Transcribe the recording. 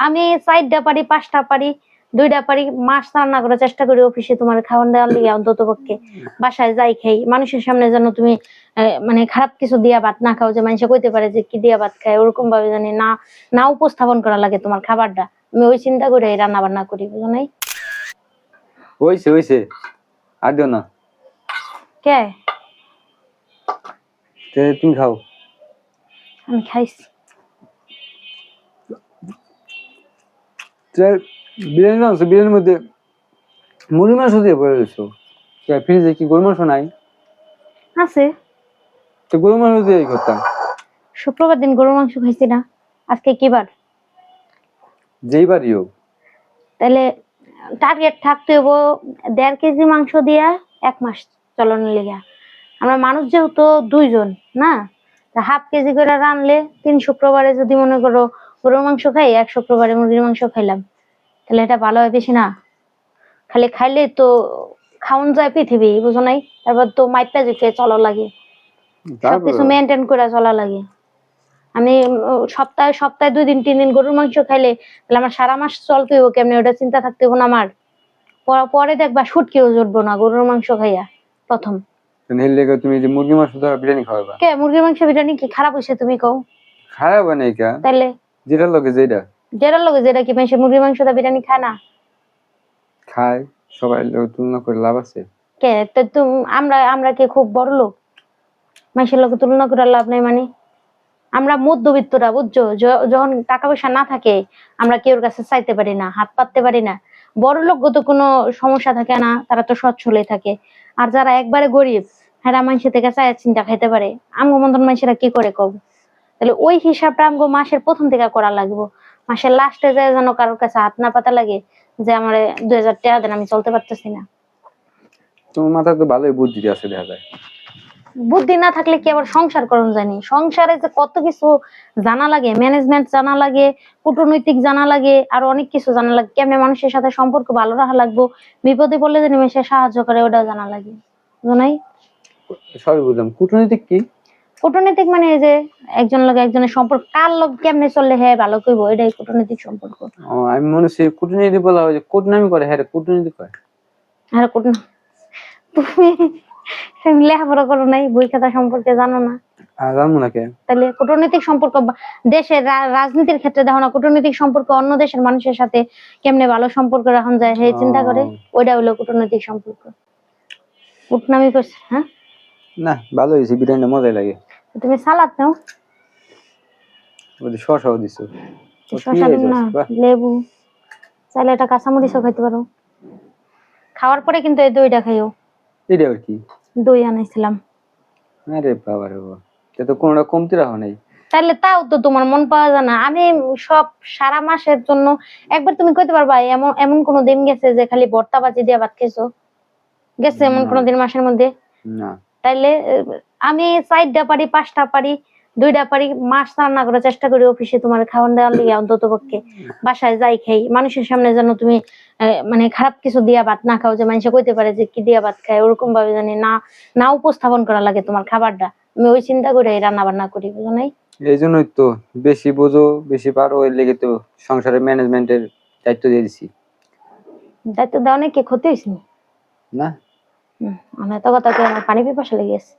আমি 4টা পারি 5টা পারি 2টা পারি মাছ রান্না করার চেষ্টা করি অফিসে তোমার খাওয়ান দেওয়ার লিগে অন্তত পক্ষে বাসায় যাই খাই মানুষের সামনে যেন তুমি মানে খারাপ কিছু দিয়া ভাত না খাও যে মানুষে কইতে পারে যে কি দিয়া ভাত খায় ওরকম ভাবে জানি না না উপস্থাপন করা লাগে তোমার খাবারটা আমি ওই চিন্তা করে রান্না বান্না করি বুঝো নাই হইছে আর দিও না কে তুমি খাও আমি খাইছি বিরিয়ানির মধ্যে মুরগি মাংস দিয়ে পড়ে রয়েছো ফ্রিজে কি গরু মাংস নাই আছে তো গরু মাংস দিয়ে করতাম শুক্রবার দিন গরুর মাংস খাইছি না আজকে কি বার যেই বারই হোক তাহলে টার্গেট থাকতে হবো 1.5 কেজি মাংস দিয়া 1 মাস চলনের লিগা আমরা মানুষ যেহেতু 2 জন না হাফ কেজি করে রানলে 3 শুক্রবারে যদি মনে করো গরুর মাংস খাই 1 শুক্রবারে মুরগির মাংস খাইলাম তাহলে এটা ভালো হয় বেশি না খালি খাইলে তো খাওন যায় পৃথিবী বুঝো নাই তারপর তো মাইপটা জিকে চলা লাগে সবকিছু মেনটেন করে চলা লাগে আমি সপ্তাহে 2 দিন 3 দিন গরুর মাংস খাইলে তাহলে আমার সারা মাস চলতে হইব কেমনে ওটা চিন্তা থাকতে হইব না আমার পরে দেখবা শুটকেও জুটবো না গরুর মাংস খাইয়া প্রথম তুমি যে মুরগি মাংস দিয়ে বিরিয়ানি খাওয়াবা কে মুরগির মাংস বিরিয়ানি কি খারাপ হইছে তুমি কও খারাপ বানাই কা তাইলে যেটার লগে যেটা কি মানুষ মুরগির মাংস দিয়ে বিরিয়ানি খায় না খায় সবাই তুলনা করে লাভ আছে কে তো আমরা কি খুব বড় লোক মানুষের লোক তুলনা করে লাভ নাই মানে আমরা মধ্যবিত্তরা বুঝছো যখন টাকা পয়সা না থাকে আমরা কেউর কাছে চাইতে পারি না হাত পাততে পারি না বড় লোক তো কোনো সমস্যা থাকে না তারা তো সচ্ছলই থাকে আর যারা একবারে গরিব হ্যাঁ মানুষের থেকে চায় চিন্তা খাইতে পারে আমগো মতন মানুষেরা কি করে কব তাহলে ওই হিসাবটা আমগো মাসের প্রথম থেকে করা লাগবে মাসের লাস্টে যায় যেন কারোর কাছে হাত না পাতা লাগে যে আমার 2000 টাকা দেন আমি চলতে পারতেছি না তোমার মাথায় তো ভালোই বুদ্ধি আছে দেখা যায় বুদ্ধি না থাকলে কি আবার সংসার করণ জানি সংসারে যে কত কিছু জানা লাগে ম্যানেজমেন্ট জানা লাগে কূটনৈতিক জানা লাগে আর অনেক কিছু জানা লাগে কেমনে মানুষের সাথে সম্পর্ক ভালো রাখা লাগবে বিপদে পড়লে যে নিমেষে সাহায্য করে ওটাও জানা লাগে জানাই সবই বুঝলাম কূটনৈতিক কি কূটনৈতিক মানে এই যে একজন লোক একজনের সম্পর্ক কার লোক কেমনে চললে হ্যাঁ ভালো কইবো এটাই কূটনৈতিক সম্পর্ক আমি মনে হচ্ছে কূটনীতি বলা হয় যে কূটনামি করে হ্যাঁ কূটনীতি করে আর তুমি লেখাপড়া করো নাই বই খাতা সম্পর্কে জানো না জানবো না কে তাহলে কূটনৈতিক সম্পর্ক দেশের রাজনীতির ক্ষেত্রে দেখো না কূটনৈতিক সম্পর্ক অন্য দেশের মানুষের সাথে কেমনে ভালো সম্পর্ক রাখা যায় সেই চিন্তা করে ওইটা হলো কূটনৈতিক সম্পর্ক কূটনামি করছে হ্যাঁ না ভালো হয়েছে বিরিয়ানি মজাই লাগে তুমি সালাদ নাও শসাও দিছো শসা দিন না লেবু চাইলে এটা কাঁচামরিচও খাইতে পারো খাওয়ার পরে কিন্তু এই দইটা খাইও এটা আর কি দই আনাইছিলাম আরে বাবা রে বাবা এটা তো কোনটা কমতি রাখো নাই তাহলে তাও তো তোমার মন পাওয়া যায় না আমি সব সারা মাসের জন্য একবার তুমি কইতে পারবা এমন কোন দিন গেছে যে খালি ভর্তা বাজি দিয়ে ভাত খেয়েছো গেছে এমন কোন দিন মাসের মধ্যে না তাইলে আমি 4টা পারি 5টা পারি 2টা পারি মাছ রান্না করার চেষ্টা করি অফিসে তোমার খাওয়ান দেওয়ার লিগে অন্তত পক্ষে বাসায় যাই খাই মানুষের সামনে যেন তুমি মানে খারাপ কিছু দিয়া ভাত না খাও যে মানুষে কইতে পারে যে কি দিয়া ভাত খায় ওরকম ভাবে জানি না না উপস্থাপন করা লাগে তোমার খাবারটা আমি ওই চিন্তা করে রান্না বান্না করি বুঝো নাই এই জন্যই তো বেশি বোঝো বেশি পারো এর লেগে তো সংসারের ম্যানেজমেন্টের দায়িত্ব দিয়ে দিছি দায়িত্ব দেওয়া নাকি ক্ষতি হয়েছে না আমি এত কথা কই আমার পানি পিপাসা লেগে গেছে